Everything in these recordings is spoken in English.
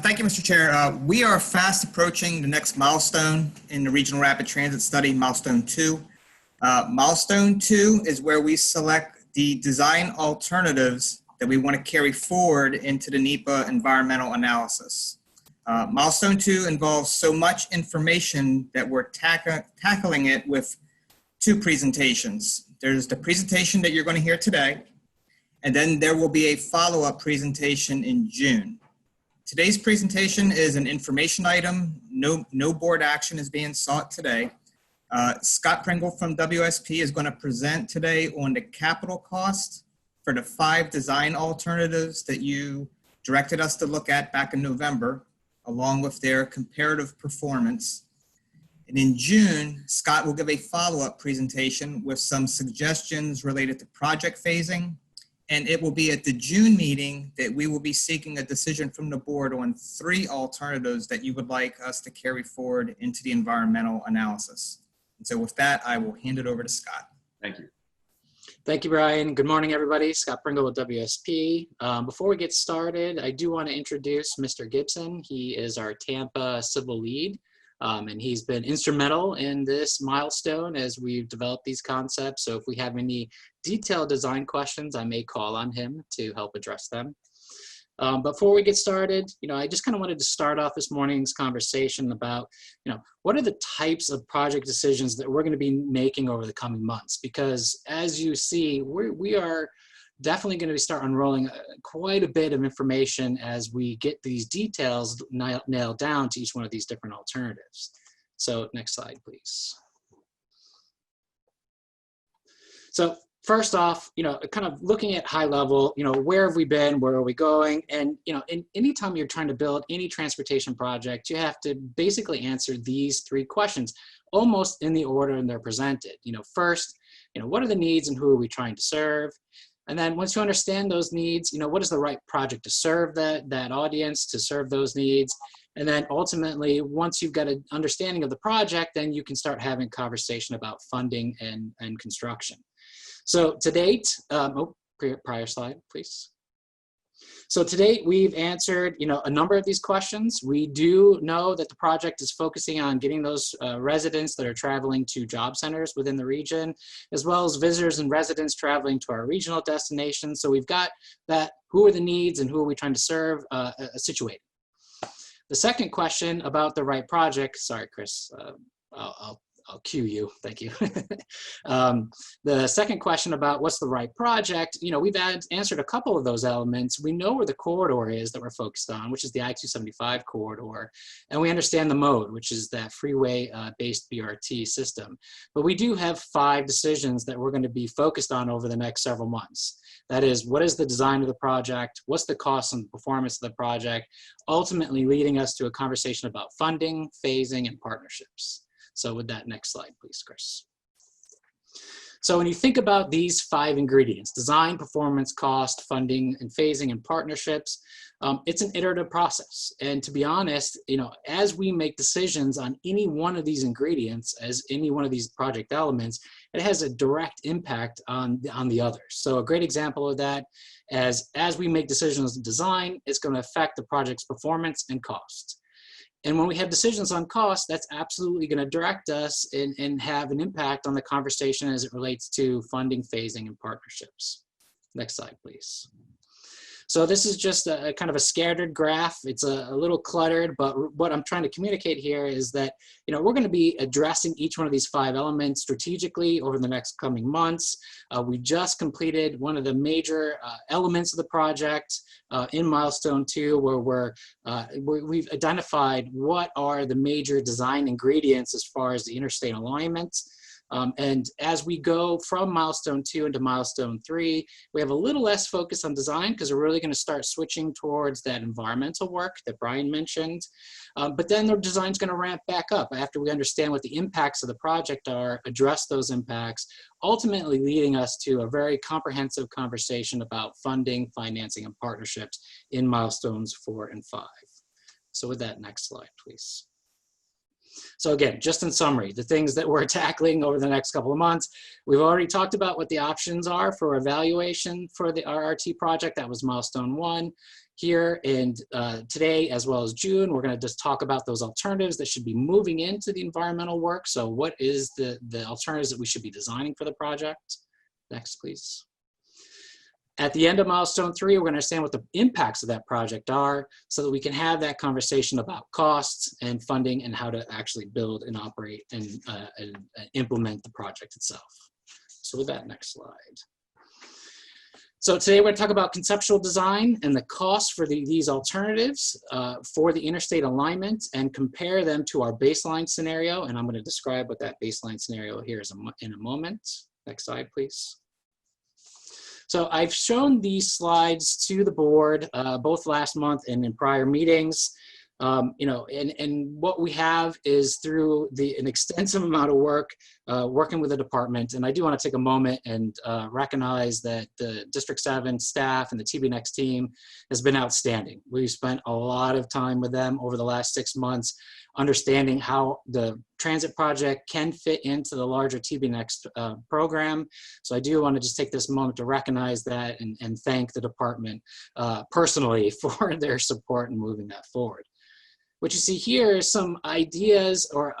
Thank you, Mr. Chair. We are fast approaching the next milestone in the Regional Rapid Transit Study, Milestone 2. Milestone 2 is where we select the design alternatives that we want to carry forward into the NEPA environmental analysis. Milestone 2 involves so much information that we're tackling it with two presentations. There's the presentation that you're going to hear today, and then there will be a follow-up presentation in June. Today's presentation is an information item. No board action is being sought today. Scott Pringle from WSP is going to present today on the capital cost for the 5 design alternatives that you directed us to look at back in November, along with their comparative performance. And in June, Scott will give a follow-up presentation with some suggestions related to project phasing. And it will be at the June meeting that we will be seeking a decision from the board on 3 alternatives that you would like us to carry forward into the environmental analysis. And so with that, I will hand it over to Scott. Thank you. Thank you, Brian. Good morning, everybody. Scott Pringle with WSP. Before we get started, I do want to introduce Mr. Gibson. He is our Tampa civil lead. And he's been instrumental in this milestone as we've developed these concepts. So if we have any detailed design questions, I may call on him to help address them. Before we get started, I just kind of wanted to start off this morning's conversation about, what are the types of project decisions that we're going to be making over the coming months? Because as you see, we are definitely going to start unrolling quite a bit of information as we get these details nailed down to each one of these different alternatives. So next slide, please. So first off, kind of looking at high level, where have we been, where are we going? And, anytime you're trying to build any transportation project, you have to basically answer these 3 questions almost in the order they're presented. First, what are the needs and who are we trying to serve? And then once you understand those needs, what is the right project to serve that audience, to serve those needs? And then ultimately, once you've got an understanding of the project, then you can start having conversation about funding and construction. So to date, prior slide, please. So to date, we've answered, a number of these questions. We do know that the project is focusing on getting those residents that are traveling to job centers within the region, as well as visitors and residents traveling to our regional destinations. So we've got that, who are the needs and who are we trying to serve, situated. The second question about the right project, sorry, Chris, I'll cue you, thank you. The second question about what's the right project, we've answered a couple of those elements. We know where the corridor is that we're focused on, which is the I-275 corridor, and we understand the mode, which is that freeway-based BRT system. But we do have 5 decisions that we're going to be focused on over the next several months. That is, what is the design of the project? What's the cost and performance of the project? Ultimately leading us to a conversation about funding, phasing, and partnerships. So with that, next slide, please, Chris. So when you think about these 5 ingredients, design, performance, cost, funding, and phasing, and partnerships, it's an iterative process. And to be honest, as we make decisions on any one of these ingredients, as any one of these project elements, it has a direct impact on the others. So a great example of that, as we make decisions on design, it's going to affect the project's performance and cost. And when we have decisions on cost, that's absolutely going to direct us and have an impact on the conversation as it relates to funding, phasing, and partnerships. Next slide, please. So this is just a kind of a scattered graph. It's a little cluttered, but what I'm trying to communicate here is that, we're going to be addressing each one of these 5 elements strategically over the next coming months. We just completed one of the major elements of the project in Milestone 2, where we've identified what are the major design ingredients as far as the interstate alignment. And as we go from Milestone 2 into Milestone 3, we have a little less focus on design because we're really going to start switching towards that environmental work that Brian mentioned. But then the design is going to ramp back up after we understand what the impacts of the project are, address those impacts, ultimately leading us to a very comprehensive conversation about funding, financing, and partnerships in Milestones 4 and 5. So with that, next slide, please. So again, just in summary, the things that we're tackling over the next couple of months, we've already talked about what the options are for evaluation for the RRT project. That was Milestone 1. here and today, as well as June, we're going to just talk about those alternatives that should be moving into the environmental work. So what is the alternatives that we should be designing for the project? Next, please. At the end of milestone 3, we're going to understand what the impacts of that project are so that we can have that conversation about costs and funding and how to actually build and operate and implement the project itself. So with that, next slide. So today we're going to talk about conceptual design and the cost for these alternatives for the interstate alignment and compare them to our baseline scenario. And I'm going to describe what that baseline scenario here is in a moment. Next slide, please. So I've shown these slides to the board both last month and in prior meetings. You know, and what we have is through an extensive amount of work working with the department. And I do want to take a moment and recognize that the District 7 staff and the TBNX team has been outstanding. We've spent a lot of time with them over the last 6 months, understanding how the transit project can fit into the larger TBNX program. So I do want to just take this moment to recognize that and thank the department personally for their support in moving that forward. What you see here is some ideas or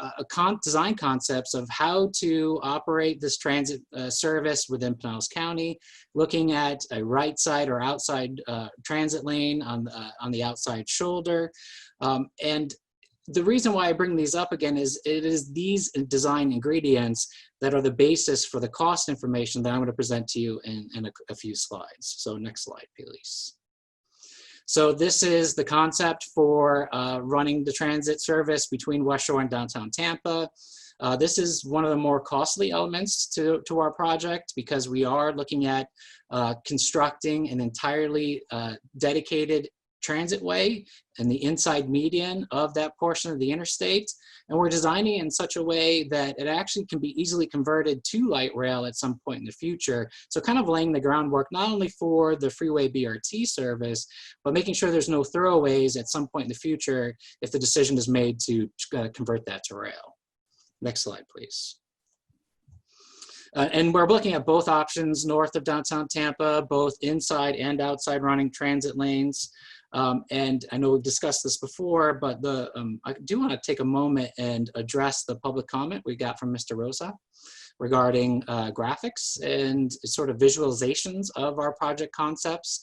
design concepts of how to operate this transit service within Pinellas County, looking at a right side or outside transit lane on the outside shoulder. And the reason why I bring these up again is it is these design ingredients that are the basis for the cost information that I'm going to present to you in a few slides. So next slide, please. So this is the concept for running the transit service between West Shore and downtown Tampa. This is one of the more costly elements to our project because we are looking at constructing an entirely dedicated transit way and the inside median of that portion of the interstate. And we're designing it in such a way that it actually can be easily converted to light rail at some point in the future. So kind of laying the groundwork not only for the freeway BRT service, but making sure there's no throwaways at some point in the future if the decision is made to convert that to rail. Next slide, please. And we're looking at both options north of downtown Tampa, both inside and outside running transit lanes. And I know we've discussed this before, but I do want to take a moment and address the public comment we got from Mr. Rosa regarding graphics and sort of visualizations of our project concepts.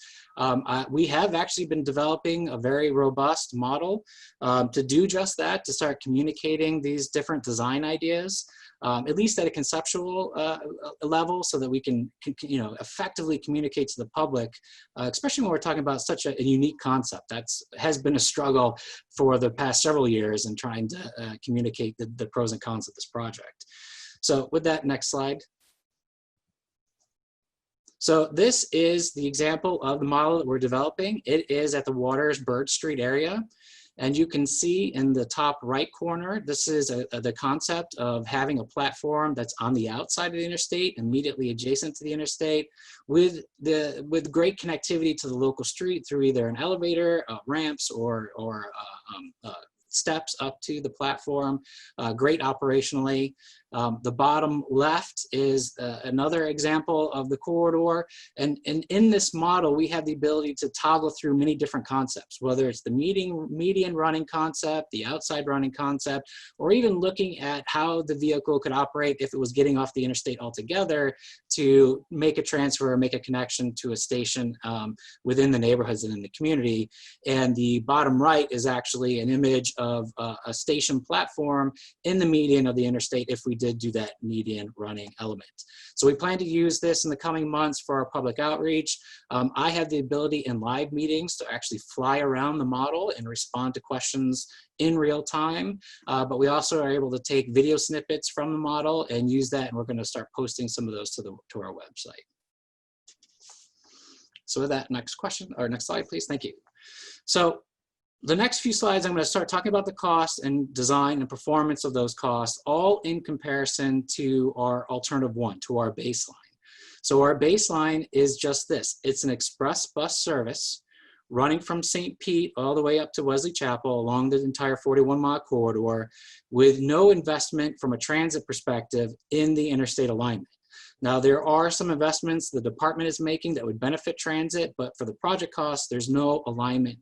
We have actually been developing a very robust model to do just that, to start communicating these different design ideas. At least at a conceptual level, so that we can effectively communicate to the public, especially when we're talking about such a unique concept. That has been a struggle for the past several years in trying to communicate the pros and cons of this project. So with that, next slide. So this is the example of the model that we're developing. It is at the Waters Bird Street area. And you can see in the top right corner, this is the concept of having a platform that's on the outside of the interstate, immediately adjacent to the interstate, with great connectivity to the local street through either an elevator, ramps, or steps up to the platform, great operationally. The bottom left is another example of the corridor. And in this model, we have the ability to toggle through many different concepts, whether it's the median running concept, the outside running concept, or even looking at how the vehicle could operate if it was getting off the interstate altogether to make a transfer or make a connection to a station within the neighborhoods and in the community. And the bottom right is actually an image of a station platform in the median of the interstate if we did do that median running element. So we plan to use this in the coming months for our public outreach. I have the ability in live meetings to actually fly around the model and respond to questions in real time, but we also are able to take video snippets from the model and use that, and we're going to start posting some of those to our website. So with that, next question, or next slide, please. Thank you. So the next few slides, I'm going to start talking about the cost and design and performance of those costs, all in comparison to our alternative one, to our baseline. So our baseline is just this. It's an express bus service running from St. Pete all the way up to Wesley Chapel along the entire 41-mile corridor with no investment from a transit perspective in the interstate alignment. Now, there are some investments the department is making that would benefit transit, but for the project costs, there's no alignment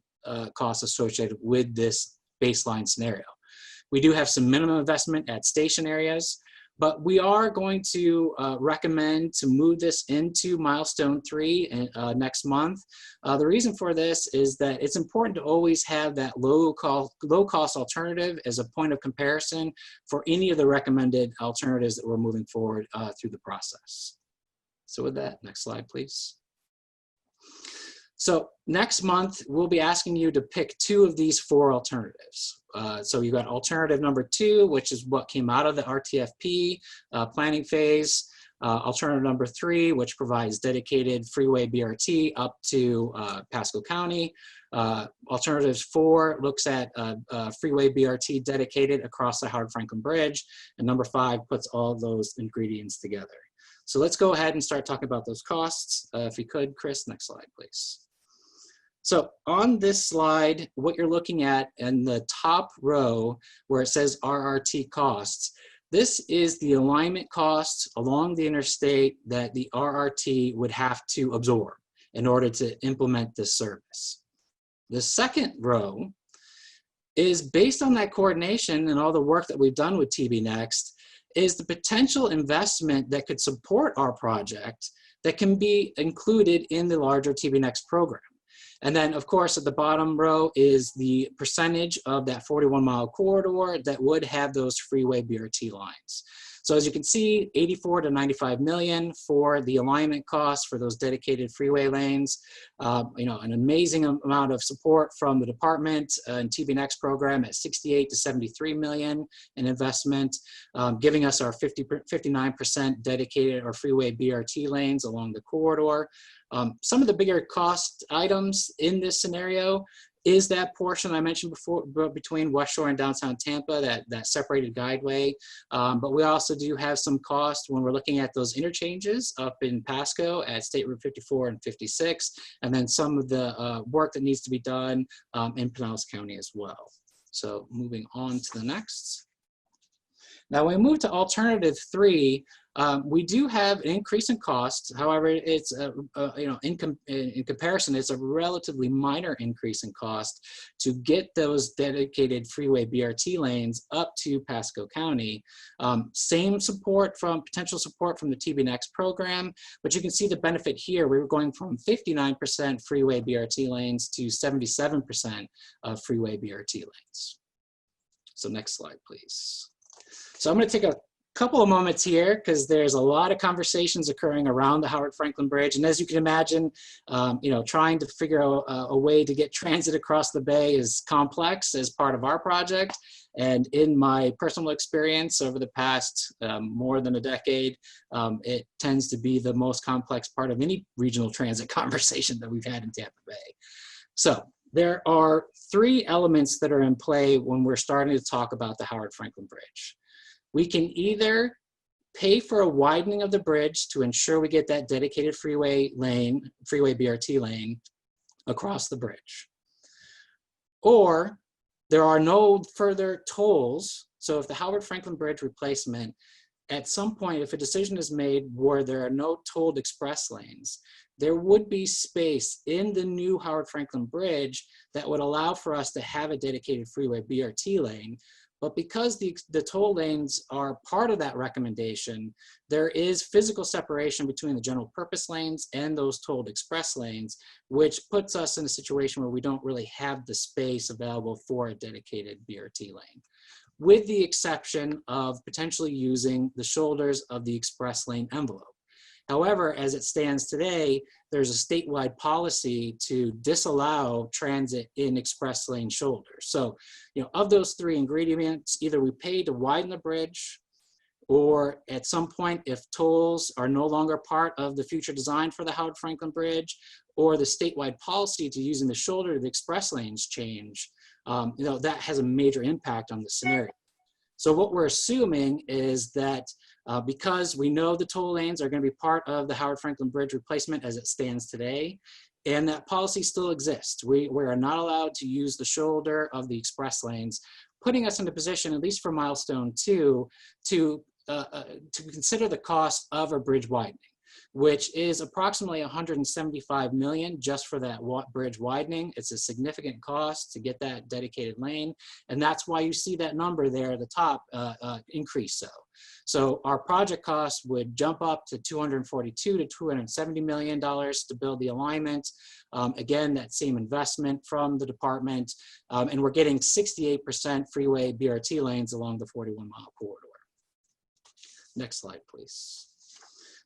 costs associated with this baseline scenario. We do have some minimum investment at station areas, but we are going to recommend to move this into Milestone 3 next month. The reason for this is that it's important to always have that low cost alternative as a point of comparison for any of the recommended alternatives that we're moving forward through the process. So with that, next slide, please. So next month, we'll be asking you to pick 2 of these 4 alternatives. So you got alternative number 2, which is what came out of the RTFP planning phase. Alternative number 3, which provides dedicated freeway BRT up to Pasco County. Alternatives 4 looks at freeway BRT dedicated across the Howard Franklin Bridge. And number 5 puts all those ingredients together. So let's go ahead and start talking about those costs. If you could, Chris, next slide, please. So on this slide, what you're looking at in the top row where it says RRT costs, this is the alignment costs along the interstate that the RRT would have to absorb in order to implement this service. The second row is based on that coordination and all the work that we've done with TB Next, is the potential investment that could support our project that can be included in the larger TB Next program. And then, of course, at the bottom row is the percentage of that 41-mile corridor that would have those freeway BRT lines. So as you can see, 84 to 95 million for the alignment costs for those dedicated freeway lanes. An amazing amount of support from the department and TB Next program at 68 to 73 million in investment, giving us our 59% dedicated or freeway BRT lanes along the corridor. Some of the bigger cost items in this scenario is that portion I mentioned before between West Shore and downtown Tampa, that separated guideway. But we also do have some cost when we're looking at those interchanges up in Pasco at State Route 54 and 56, and then some of the work that needs to be done in Pinellas County as well. So moving on to the next. Now, when we move to alternative 3, we do have an increase in cost. However, it's in comparison, it's a relatively minor increase in cost to get those dedicated freeway BRT lanes up to Pasco County. Same potential support from the TB Next program, but you can see the benefit here. We were going from 59% freeway BRT lanes to 77% of freeway BRT lanes. So next slide, please. So I'm going to take a couple of moments here because there's a lot of conversations occurring around the Howard Franklin Bridge. And as you can imagine, trying to figure out a way to get transit across the bay is complex as part of our project. And in my personal experience over the past more than a decade, it tends to be the most complex part of any regional transit conversation that we've had in Tampa Bay. So there are 3 elements that are in play when we're starting to talk about the Howard Franklin Bridge. We can either pay for a widening of the bridge to ensure we get that dedicated freeway BRT lane across the bridge. Or there are no further tolls. So if the Howard Franklin Bridge replacement, at some point, if a decision is made where there are no tolled express lanes, there would be space in the new Howard Franklin Bridge that would allow for us to have a dedicated freeway BRT lane. But because the toll lanes are part of that recommendation, there is physical separation between the general purpose lanes and those tolled express lanes, which puts us in a situation where we don't really have the space available for a dedicated BRT lane, with the exception of potentially using the shoulders of the express lane envelope. However, as it stands today, there's a statewide policy to disallow transit in express lane shoulders. So, of those 3 ingredients, either we pay to widen the bridge, or at some point, if tolls are no longer part of the future design for the Howard Franklin Bridge, or the statewide policy to using the shoulder to the express lanes change, that has a major impact on the scenario. So what we're assuming is that because we know the toll lanes are going to be part of the Howard Franklin Bridge replacement as it stands today, and that policy still exists. We are not allowed to use the shoulder of the express lanes, putting us in a position, at least for Milestone 2, to to consider the cost of a bridge widening, which is approximately $175 million just for that bridge widening. It's a significant cost to get that dedicated lane, and that's why you see that number there at the top increase. So our project cost would jump up to $242 to $270 million to build the alignment. Again, that same investment from the department, and we're getting 68% freeway BRT lanes along the 41-mile corridor. Next slide, please.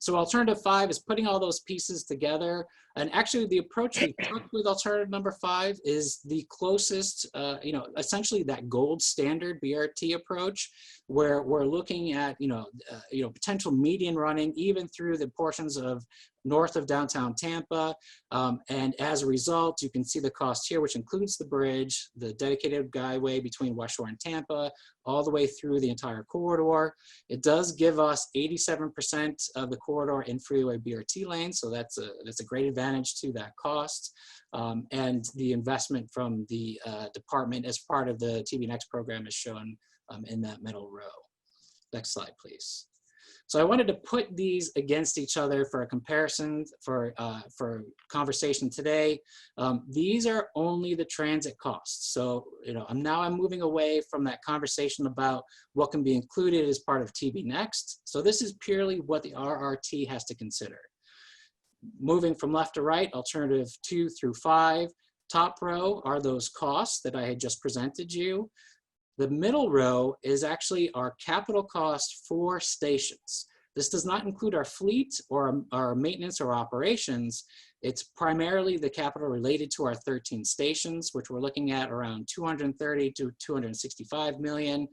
So alternative 5 is putting all those pieces together. And actually the approach we took with alternative number 5 is the closest, essentially that gold standard BRT approach, where we're looking at, potential median running even through the portions of north of downtown Tampa. And as a result, you can see the cost here, which includes the bridge, the dedicated guideway between West Shore and Tampa, all the way through the entire corridor. It does give us 87% of the corridor in freeway BRT lanes, so that's a great advantage to that cost. And the investment from the department as part of the TB Next program is shown in that middle row. Next slide, please. So I wanted to put these against each other for a comparison for conversation today. These are only the transit costs. So I'm moving away from that conversation about what can be included as part of TB Next. So this is purely what the RRT has to consider. Moving from left to right, alternative 2 through 5. Top row are those costs that I had just presented you. The middle row is actually our capital cost for stations. This does not include our fleet or our maintenance or operations. It's primarily the capital related to our 13 stations, which we're looking at around 230 to 265 million.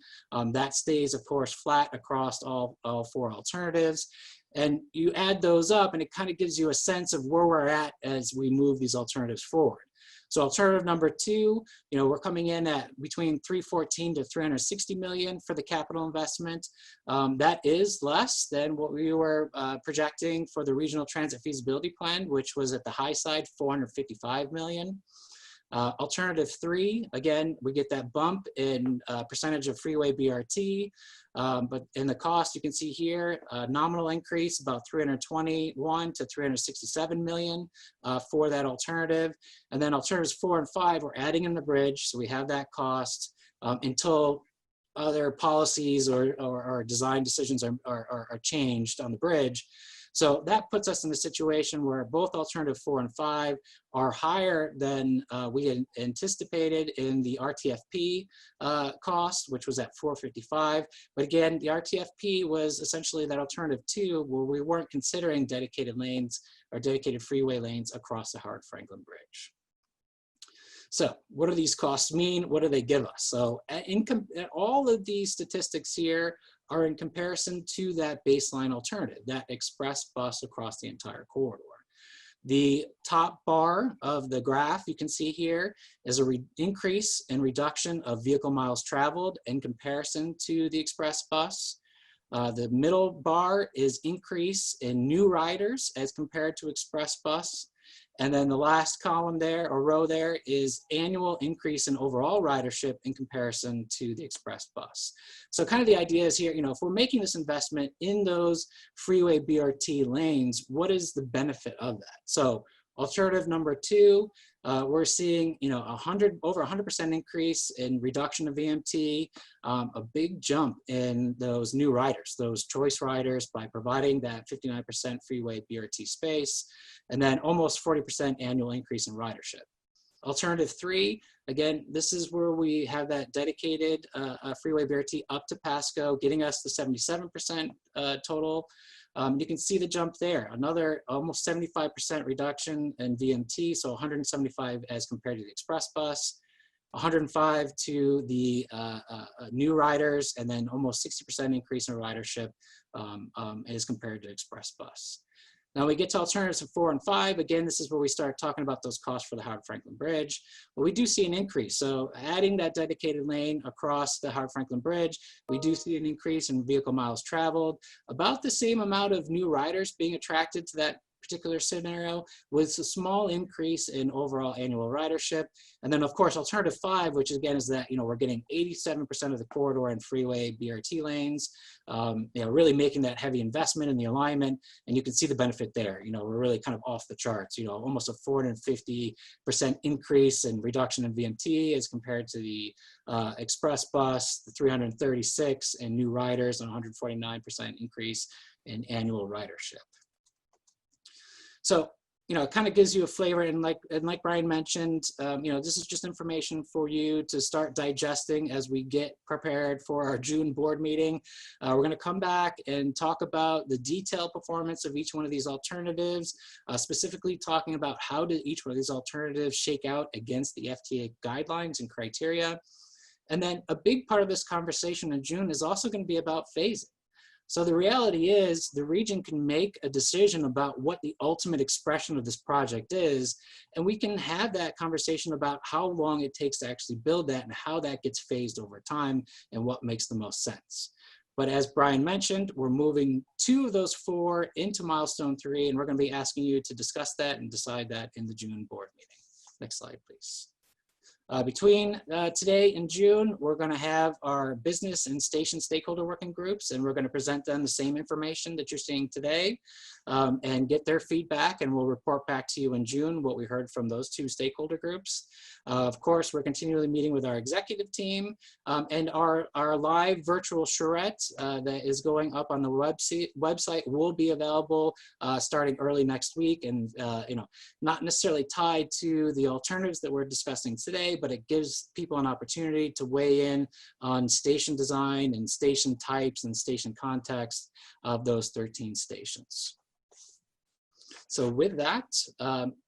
That stays, of course, flat across all 4 alternatives. And you add those up and it kind of gives you a sense of where we're at as we move these alternatives forward. So alternative number 2, we're coming in at between 314 to 360 million for the capital investment. That is less than what we were projecting for the regional transit feasibility plan, which was at the high side, 455 million. Alternative 3, again, we get that bump in percentage of freeway BRT, but in the cost, you can see here, nominal increase about 321 to 367 million for that alternative. And then alternatives 4 and 5, we're adding in the bridge, so we have that cost until other policies or design decisions are changed on the bridge. So that puts us in a situation where both alternative 4 and 5 are higher than we had anticipated in the RTFP cost, which was at 455. But again, the RTFP was essentially that alternative 2, where we weren't considering dedicated lanes or dedicated freeway lanes across the Howard Franklin Bridge. So what do these costs mean? What do they give us? So all of these statistics here are in comparison to that baseline alternative, that express bus across the entire corridor. The top bar of the graph you can see here is an increase in reduction of vehicle miles traveled in comparison to the express bus. The middle bar is increase in new riders as compared to express bus. And then the last column there, or row there, is annual increase in overall ridership in comparison to the express bus. So kind of the idea is here, if we're making this investment in those freeway BRT lanes, what is the benefit of that? So alternative number 2, we're seeing over 100% increase in reduction of VMT, a big jump in those new riders, those choice riders, by providing that 59% freeway BRT space, and then almost 40% annual increase in ridership. Alternative 3, again, this is where we have that dedicated freeway BRT up to Pasco, getting us the 77% total. You can see the jump there, another almost 75% reduction in VMT, so 175 as compared to the express bus, 105 to the new riders, and then almost 60% increase in ridership as compared to express bus. Now we get to alternatives of 4 and 5. Again, this is where we start talking about those costs for the Howard Franklin Bridge. But we do see an increase. So adding that dedicated lane across the Howard Franklin Bridge, we do see an increase in vehicle miles traveled, about the same amount of new riders being attracted to particular scenario, with a small increase in overall annual ridership. And then of course, alternative 5, which again is that, we're getting 87% of the corridor and freeway BRT lanes, really making that heavy investment in the alignment. And you can see the benefit there. We're really kind of off the charts, almost a 450% increase in reduction in VMT as compared to the express bus, the 336, and new riders, and 149% increase in annual ridership. So, it kind of gives you a flavor, and like Brian mentioned, this is just information for you to start digesting as we get prepared for our June board meeting. We're going to come back and talk about the detailed performance of each one of these alternatives, specifically talking about how did each one of these alternatives shake out against the FTA guidelines and criteria. And then a big part of this conversation in June is also going to be about phasing. So the reality is the region can make a decision about what the ultimate expression of this project is, and we can have that conversation about how long it takes to actually build that and how that gets phased over time and what makes the most sense. But as Brian mentioned, we're moving 2 of those 4 into Milestone 3, and we're going to be asking you to discuss that and decide that in the June board meeting. Next slide, please. Between today and June, we're going to have our business and station stakeholder working groups, and we're going to present them the same information that you're seeing today and get their feedback, and we'll report back to you in June what we heard from those 2 stakeholder groups. Of course, we're continually meeting with our executive team, and our live virtual charrette that is going up on the website will be available starting early next week, and not necessarily tied to the alternatives that we're discussing today, but it gives people an opportunity to weigh in on station design and station types and station context of those 13 stations. So with that,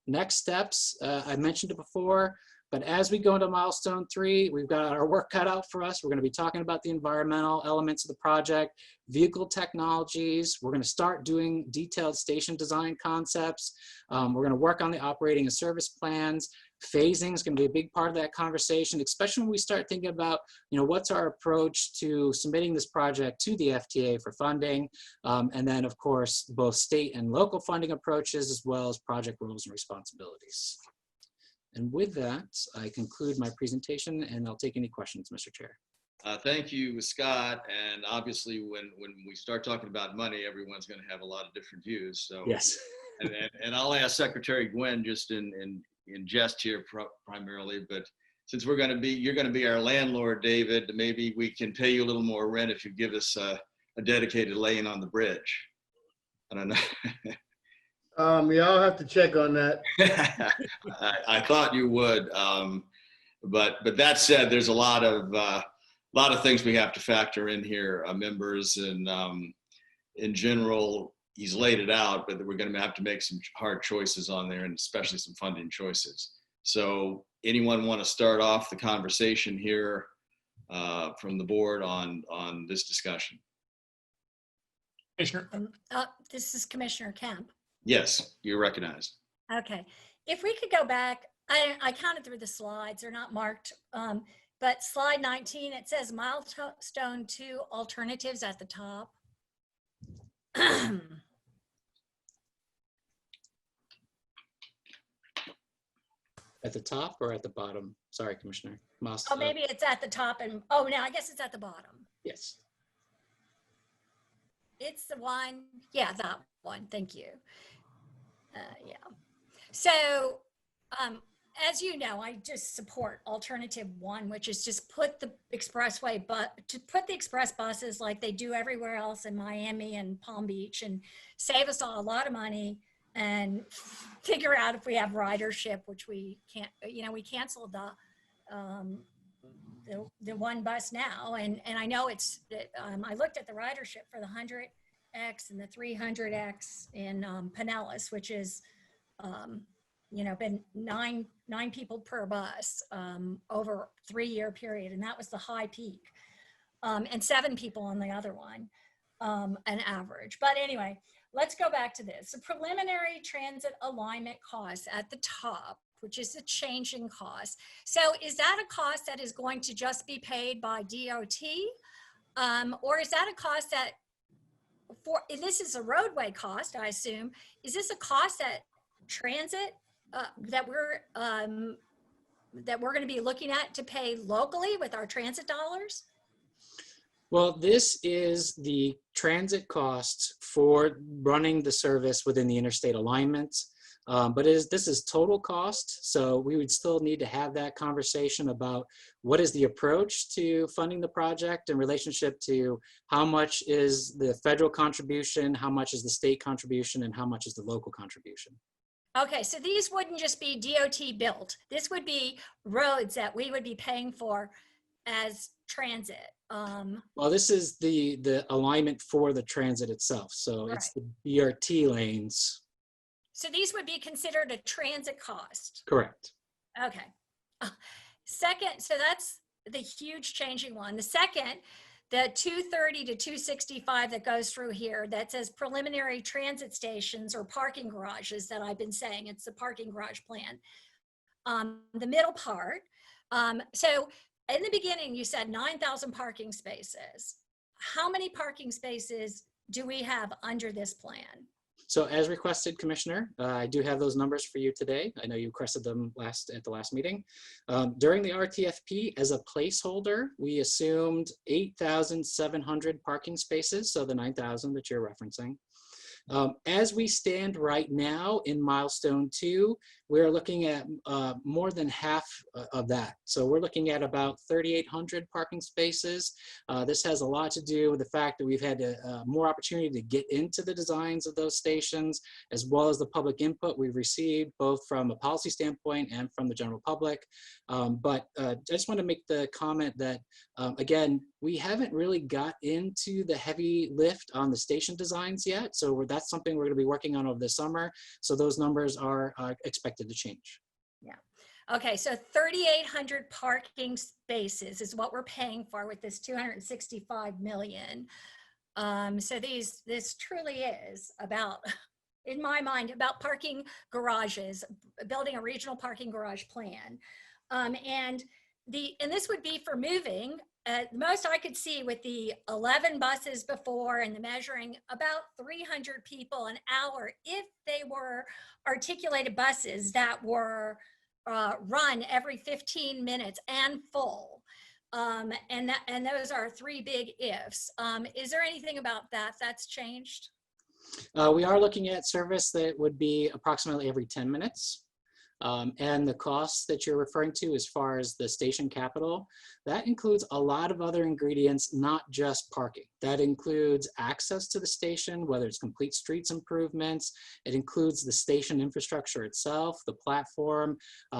next steps, I mentioned it before, but as we go into Milestone 3, we've got our work cut out for us. We're going to be talking about the environmental elements of the project, vehicle technologies. We're going to start doing detailed station design concepts. We're going to work on the operating and service plans. Phasing is going to be a big part of that conversation, especially when we start thinking about, what's our approach to submitting this project to the FTA for funding, and then, of course, both state and local funding approaches, as well as project roles and responsibilities. And with that, I conclude my presentation, and I'll take any questions, Mr. Chair. Thank you, Scott. And obviously, when we start talking about money, everyone's going to have a lot of different views. So yes, and I'll ask Secretary Gwynn just in jest here primarily, but since you're going to be our landlord, David, maybe we can pay you a little more rent if you give us a dedicated lane on the bridge. I don't know. Yeah, I'll have to check on that. I thought you would, but that said, there's a lot of things we have to factor in here, members, and in general, he's laid it out, but we're going to have to make some hard choices on there, and especially some funding choices. So, anyone want to start off the conversation here from the board on this discussion? Commissioner. This is Commissioner Kemp. Yes, you're recognized. Okay. If we could go back, I counted through the slides. They're not marked, but slide 19, it says Milestone 2 alternatives at the top. At the top or at the bottom? Sorry, Commissioner. Oh, maybe it's at the top, and oh, no, I guess it's at the bottom. Yes. It's the one, yeah, that one. Thank you. Yeah. So, as you know, I just support alternative 1, which is just put the expressway, but to put the express buses like they do everywhere else in Miami and Palm Beach, and save us all a lot of money, and figure out if we have ridership, which we can't. We canceled the one bus now, and I know it's. I looked at the ridership for the 100X and the 300X in Pinellas, which is, been nine people per bus over a 3-year period, and that was the high peak, and 7 people on the other one, an average. But anyway, let's go back to this. The preliminary transit alignment costs at the top, which is a changing cost. So is that a cost that is going to just be paid by DOT? Or is that a cost that this is a roadway cost, I assume. Is this a cost that transit that we're going to be looking at to pay locally with our transit dollars? Well, this is the transit costs for running the service within the interstate alignments. But this is total cost, so we would still need to have that conversation about what is the approach to funding the project in relationship to how much is the federal contribution, how much is the state contribution, and how much is the local contribution. Okay, so these wouldn't just be DOT built. This would be roads that we would be paying for as transit. Well, this is the alignment for the transit itself. So Right. it's the BRT lanes. So these would be considered a transit cost. Correct. Okay. Second, so that's the huge changing one. The second, the 230 to 265 that goes through here that says preliminary transit stations or parking garages that I've been saying, it's the parking garage plan. The middle part. So in the beginning, you said 9,000 parking spaces. How many parking spaces do we have under this plan? So as requested, Commissioner, I do have those numbers for you today. I know you requested them at the last meeting. During the RTFP, as a placeholder, we assumed 8,700 parking spaces, so the 9,000 that you're referencing. As we stand right now in Milestone 2, we're looking at more than half of that. So we're looking at about 3,800 parking spaces. This has a lot to do with the fact that we've had more opportunity to get into the designs of those stations, as well as the public input we've received, both from a policy standpoint and from the general public. But I just want to make the comment that, again, we haven't really got into the heavy lift on the station designs yet. So that's something we're going to be working on over the summer. So those numbers are expected to change. Yeah. Okay, so 3,800 parking spaces is what we're paying for with this 265 million. So this truly is about, in my mind, about parking garages, building a regional parking garage plan. And this would be for moving. Most I could see with the 11 buses before and the measuring about 300 people an hour if they were articulated buses that were run every 15 minutes and full. And those are three big ifs. Is there anything about that that's changed? We are looking at service that would be approximately every 10 minutes. And the costs that you're referring to as far as the station capital, that includes a lot of other ingredients, not just parking. That includes access to the station, whether it's complete streets improvements. It includes the station infrastructure itself, the platform.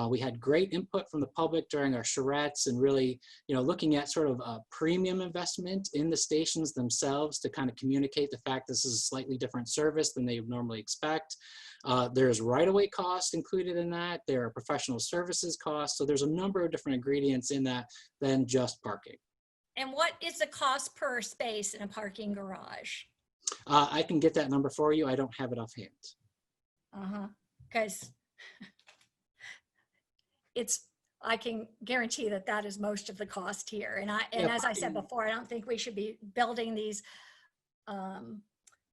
We had great input from the public during our charrettes and really, looking at sort of a premium investment in the stations themselves to kind of communicate the fact this is a slightly different service than they would normally expect. There's right-of-way costs included in that. There are professional services costs. So there's a number of different ingredients in that than just parking. And what is the cost per space in a parking garage? I can get that number for you. I don't have it offhand. Because I can guarantee that is most of the cost here. And as I said before, I don't think we should be building these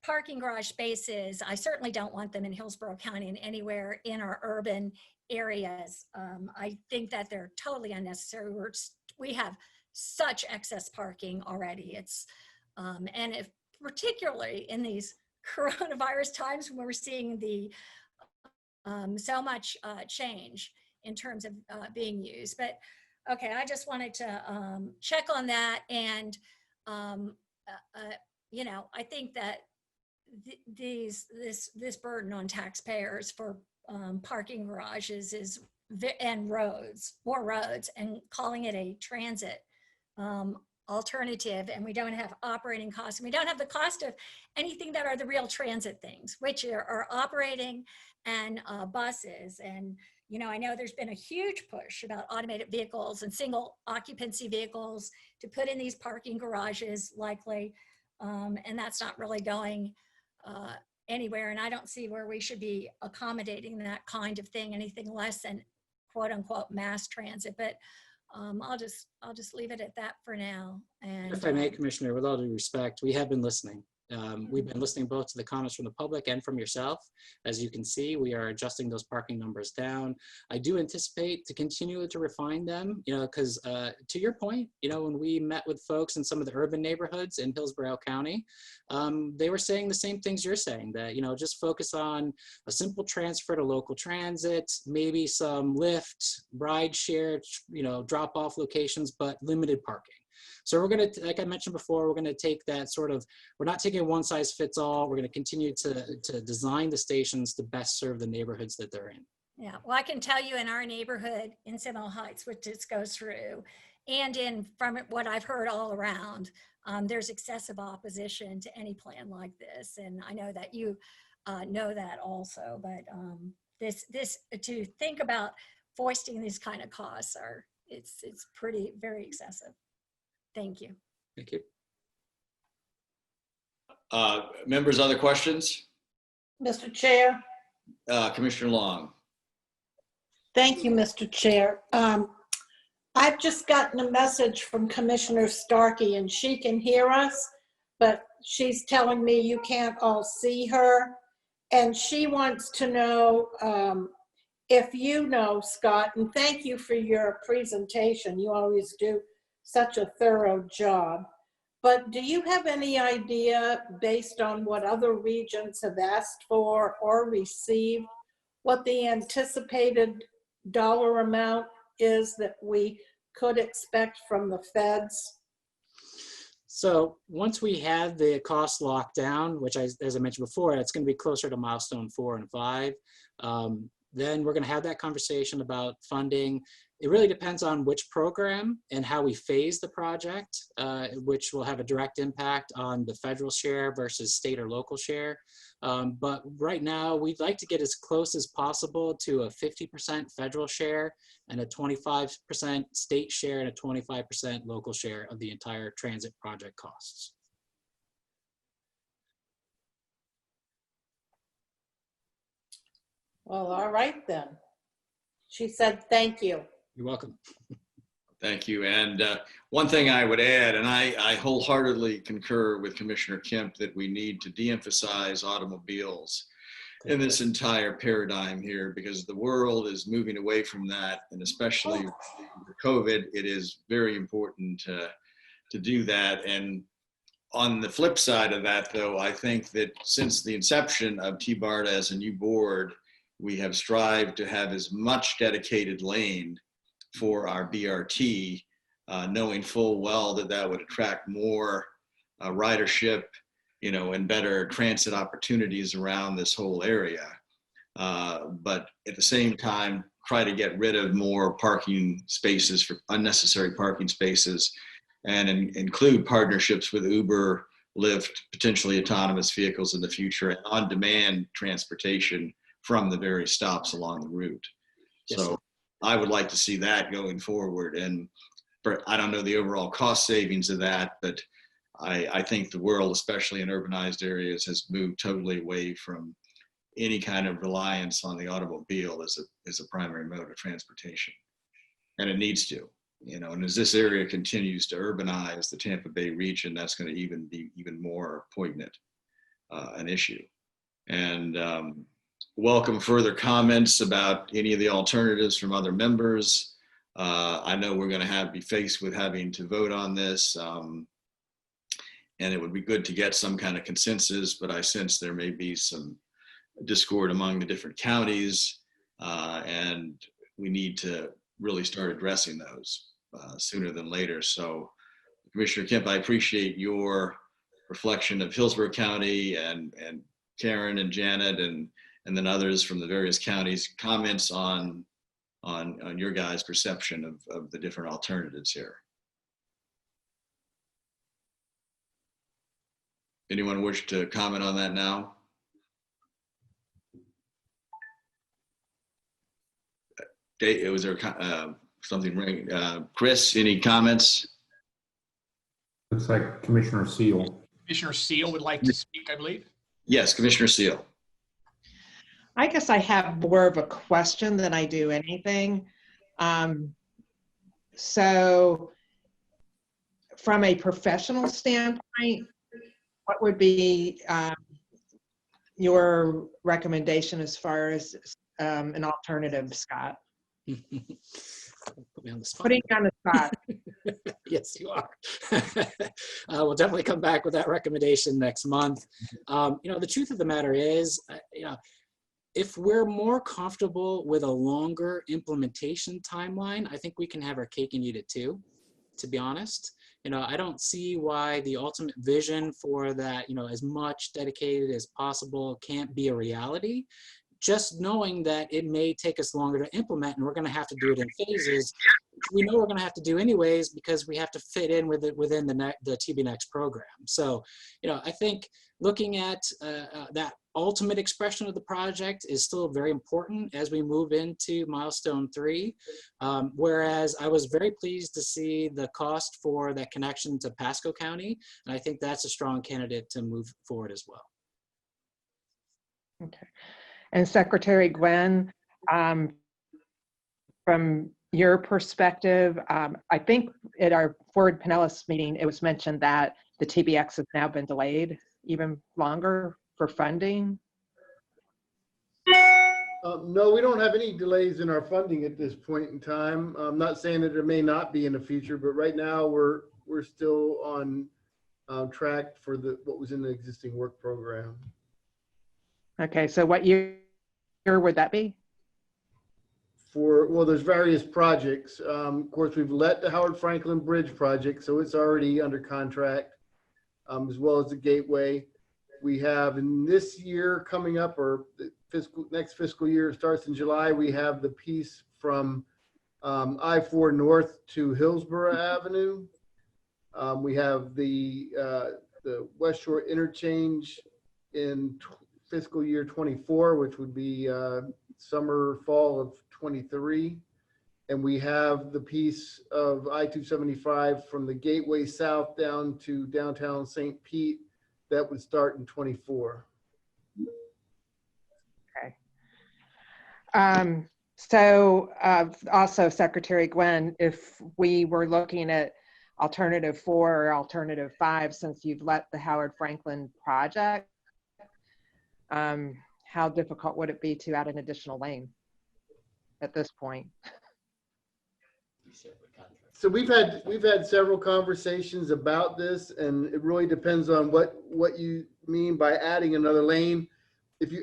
parking garage spaces. I certainly don't want them in Hillsborough County and anywhere in our urban areas. I think that they're totally unnecessary. We have such excess parking already. And if particularly in these coronavirus times when we're seeing the so much change in terms of being used. But okay, I just wanted to check on that. And I think that this burden on taxpayers for parking garages and more roads, and calling it a transit alternative, and we don't have operating costs, and we don't have the cost of anything that are the real transit things, which are operating and buses. And I know there's been a huge push about automated vehicles and single occupancy vehicles to put in these parking garages likely, and that's not really going anywhere. And I don't see where we should be accommodating that kind of thing, anything less than quote unquote mass transit. But I'll just leave it at that for now. And if I may, Commissioner, with all due respect, we have been listening. We've been listening both to the comments from the public and from yourself. As you can see, we are adjusting those parking numbers down. I do anticipate to continue to refine them, because to your point, when we met with folks in some of the urban neighborhoods in Hillsborough County, they were saying the same things you're saying, that, just focus on a simple transfer to local transit, maybe some Lyft, ride share, drop off locations, but limited parking. So we're going to, like I mentioned before, we're going to take that sort of, we're not taking a one size fits all. We're going to continue to design the stations to best serve the neighborhoods that they're in. Yeah, well, I can tell you in our neighborhood in Seminole Heights, which this goes through, and from what I've heard all around, there's excessive opposition to any plan like this. And I know that you know that also, but this to think about foisting these kind of costs it's very excessive. Thank you. Thank you. Members, other questions? Mr. Chair. Commissioner Long. Thank you, Mr. Chair. I've just gotten a message from Commissioner Starkey, and she can hear us, but she's telling me you can't all see her. And she wants to know if you know, Scott, and thank you for your presentation. You always do such a thorough job. But do you have any idea, based on what other regions have asked for or received, what the anticipated dollar amount is that we could expect from the feds? So once we have the cost locked down, which as I mentioned before, it's going to be closer to milestone 4 and 5. Then we're going to have that conversation about funding. It really depends on which program and how we phase the project, which will have a direct impact on the federal share versus state or local share. But right now, we'd like to get as close as possible to a 50% federal share and a 25% state share and a 25% local share of the entire transit project costs. Well, all right then. She said, thank you. You're welcome. Thank you. And one thing I would add, and I wholeheartedly concur with Commissioner Kemp, that we need to de-emphasize automobiles in this entire paradigm here, because the world is moving away from that. And especially with COVID, it is very important to do that. And on the flip side of that, though, I think that since the inception of TBARTA as a new board, we have strived to have as much dedicated lane for our BRT, knowing full well that that would attract more ridership, and better transit opportunities around this whole area. But at the same time, try to get rid of more parking spaces, for unnecessary parking spaces, and include partnerships with Uber, Lyft, potentially autonomous vehicles in the future, and on-demand transportation from the various stops along the route. Yes, So I would like to see that going forward. And I don't know the overall cost savings of that, but I think the world, especially in urbanized areas, has moved totally away from any kind of reliance on the automobile as a primary mode of transportation. And it needs to, and as this area continues to urbanize the Tampa Bay region, that's going to be even more poignant an issue. And welcome further comments about any of the alternatives from other members. I know we're going to be faced with having to vote on this, and it would be good to get some kind of consensus, but I sense there may be some discord among the different counties, and we need to really start addressing those sooner than later. So Commissioner Kemp, I appreciate your reflection of Hillsborough County and Karen and Janet and then others from the various counties, comments on your guys' perception of the different alternatives here. Anyone wish to comment on that now? Was there something ringing? Chris, any comments? Looks like Commissioner Seal. Commissioner Seal would like to speak, I believe. Yes, Commissioner Seal. I guess I have more of a question than I do anything. So from a professional standpoint, what would be your recommendation as far as an alternative, Scott? Put me on the spot. Putting you on the spot. Yes, you are. We'll definitely come back with that recommendation next month. The truth of the matter is, if we're more comfortable with a longer implementation timeline, I think we can have our cake and eat it too, to be honest. I don't see why the ultimate vision for that, as much dedicated as possible can't be a reality. Just knowing that it may take us longer to implement and we're going to have to do it in phases, we know we're going to have to do anyways because we have to fit in with it within the TB Next program. So, I think looking at that ultimate expression of the project is still very important as we move into Milestone 3. Whereas I was very pleased to see the cost for that connection to Pasco County, and I think that's a strong candidate to move forward as well. Okay. And Secretary Gwen, from your perspective, I think at our Ford Pinellas meeting, it was mentioned that the TBX has now been delayed even longer for funding. No, we don't have any delays in our funding at this point in time. I'm not saying that there may not be in the future, but right now we're still on track for what was in the existing work program. Okay, so what year would that be? Well, there's various projects. Of course, we've let the Howard Franklin Bridge project, so it's already under contract, as well as the Gateway. We have in this year coming up, or the next fiscal year starts in July, we have the piece from I-4 North to Hillsborough Avenue. We have the West Shore interchange in fiscal year 24, which would be summer, fall of 23. And we have the piece of I-275 from the Gateway South down to downtown St. Pete that would start in 24. Okay. So also, Secretary Gwen, if we were looking at alternative 4 or alternative 5, since you've let the Howard Franklin project, how difficult would it be to add an additional lane at this point? So we've had several conversations about this, and it really depends on what you mean by adding another lane. If you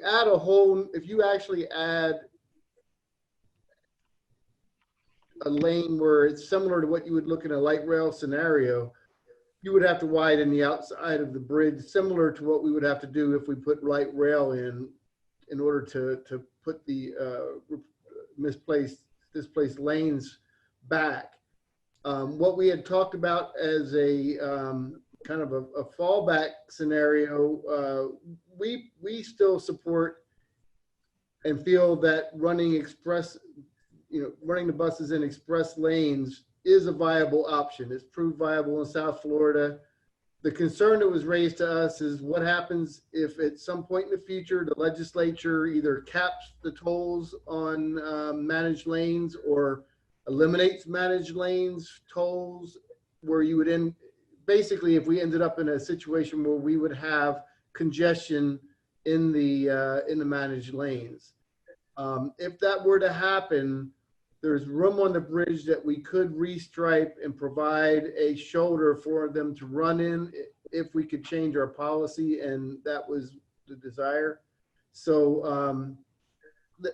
actually add a lane where it's similar to what you would look in a light rail scenario, you would have to widen the outside of the bridge, similar to what we would have to do if we put light rail in order to put the displaced lanes back. What we had talked about as a kind of a fallback scenario, we still support and feel that running the buses in express lanes is a viable option. It's proved viable in South Florida. The concern that was raised to us is what happens if at some point in the future the legislature either caps the tolls on managed lanes or eliminates managed lanes tolls, where you would basically, if we ended up in a situation where we would have congestion in the managed lanes. If that were to happen, there's room on the bridge that we could restripe and provide a shoulder for them to run in if we could change our policy, and that was the desire. So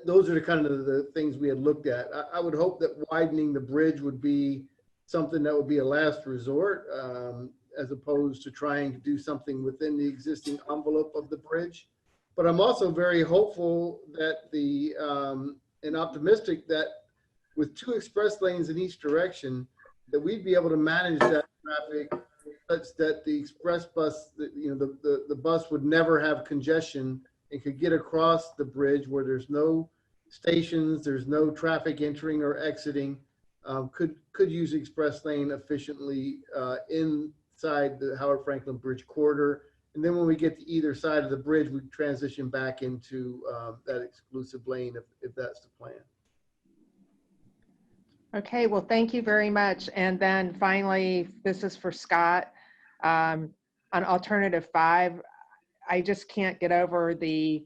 those are the kind of the things we had looked at. I would hope that widening the bridge would be something that would be a last resort, as opposed to trying to do something within the existing envelope of the bridge. But I'm also very hopeful that and optimistic that with 2 express lanes in each direction, that we'd be able to manage that traffic such that the express bus, the bus would never have congestion and could get across the bridge where there's no stations, there's no traffic entering or exiting, could use express lane efficiently inside the Howard Franklin Bridge corridor. And then when we get to either side of the bridge, we transition back into that exclusive lane if that's the plan. Okay, well, thank you very much. And then finally, this is for Scott. on alternative 5, I just can't get over the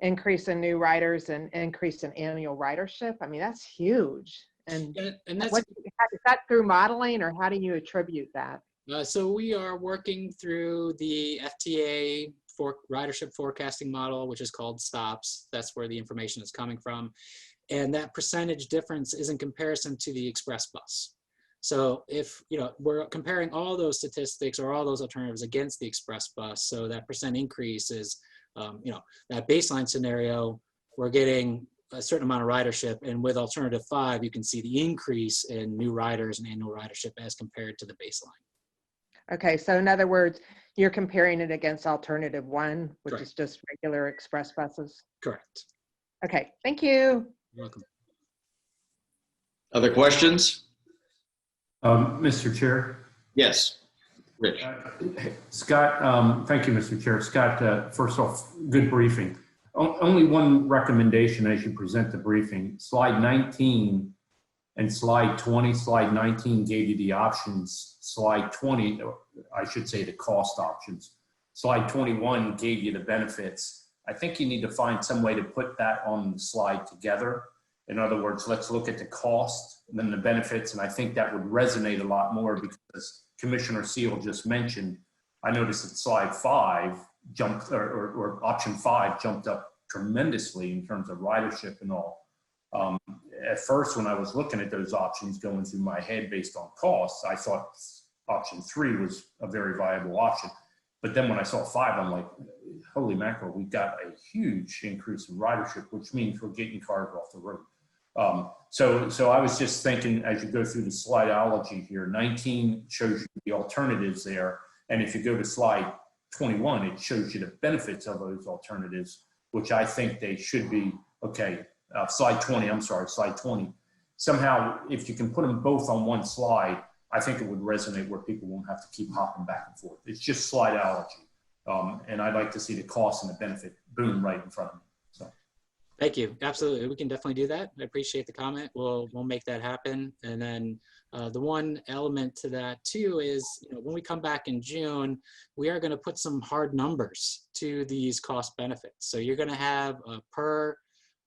increase in new riders and increase in annual ridership. I mean, that's huge. And And that's what, is that through modeling, or how do you attribute that? so we are working through the FTA for ridership forecasting model, which is called STOPS. That's where the information is coming from. And that percentage difference is in comparison to the express bus. So if, you know, we're comparing all those statistics or all those alternatives against the express bus, so that percent increase is, you know, that baseline scenario, we're getting a certain amount of ridership, and with alternative 5, you can see the increase in new riders and annual ridership as compared to the baseline. Okay, so in other words, you're comparing it against alternative 1, which Correct. is just regular express buses. Correct. Okay, thank you. You're welcome. Other questions? Mr. Chair. Yes, Rich. Scott, thank you, Mr. Chair. Scott, first off, good briefing. Only one recommendation as you present the briefing. Slide 19 and slide 20. Slide 19 gave you the options. Slide 20, I should say the cost options. Slide 21 gave you the benefits. I think you need to find some way to put that on the slide together. In other words, let's look at the cost and then the benefits, and I think that would resonate a lot more, because Commissioner Seal just mentioned, I noticed that slide 5 jumped, or option 5 jumped up tremendously in terms of ridership and all. At first, when I was looking at those options going through my head based on costs, I thought option 3 was a very viable option. But then when I saw 5, I'm like, holy mackerel, we've got a huge increase in ridership, which means we're getting cars off the road. So I was just thinking, as you go through the slideology here, 19 shows you the alternatives there. And if you go to slide 21, it shows you the benefits of those alternatives, which I think they should be, okay, slide 20, I'm sorry, slide 20. Somehow, if you can put them both on one slide, I think it would resonate where people won't have to keep hopping back and forth. It's just slideology. And I'd like to see the cost and the benefit boom right in front of me. So. Thank you. Absolutely. We can definitely do that. I appreciate the comment. We'll make that happen. And then the one element to that too is, you know, when we come back in June, we are going to put some hard numbers to these cost benefits. So you're going to have a per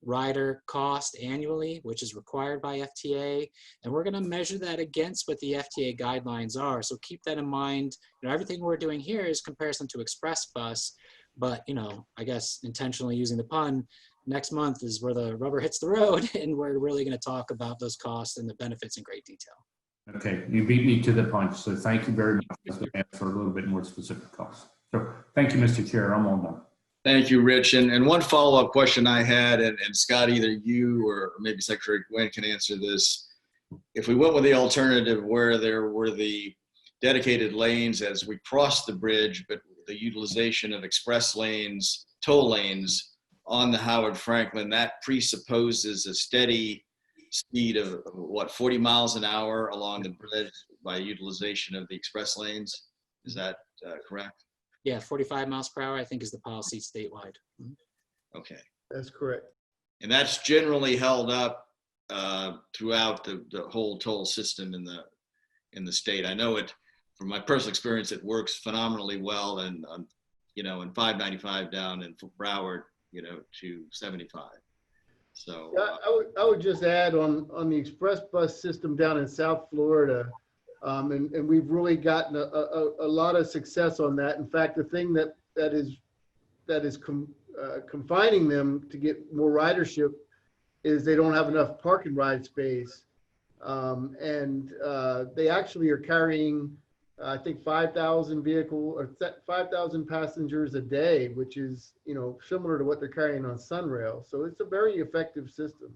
rider cost annually, which is required by FTA. And we're going to measure that against what the FTA guidelines are. So keep that in mind. You know, everything we're doing here is comparison to express bus, but, you know, I guess intentionally using the pun, next month is where the rubber hits the road, and we're really going to talk about those costs and the benefits in great detail. Okay, you beat me to the punch, so thank you very much. I was going to ask for a little bit more specific costs. So thank you, Mr. Chair. I'm all done. Thank you, Rich. And one follow-up question I had, and Scott, either you or maybe Secretary Gwynn can answer this. If we went with the alternative where there were the dedicated lanes as we crossed the bridge, but the utilization of express lanes, toll lanes on the Howard Franklin, that presupposes a steady speed of what, 40 miles an hour along the bridge by utilization of the express lanes. Is that correct? Yeah, 45 miles per hour, I think, is the policy statewide. Okay. That's correct. And that's generally held up throughout the whole toll system in the state. I know it, from my personal experience, it works phenomenally well, and you know, in 595 down in Broward, you know, to 75. So I would just add on the express bus system down in South Florida, and we've really gotten a lot of success on that. In fact, the thing that is confining them to get more ridership is they don't have enough park and ride space, and they actually are carrying, I think, 5,000 passengers a day, which is, you know, similar to what they're carrying on Sunrail. So it's a very effective system.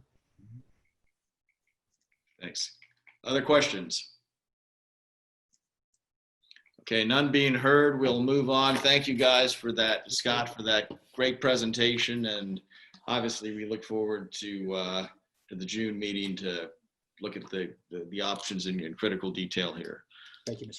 thanks. Other questions? Okay, none being heard, we'll move on. Thank you guys for that, Scott, for that great presentation. And obviously we look forward to the June meeting to look at the options in critical detail here. Thank you, Mr.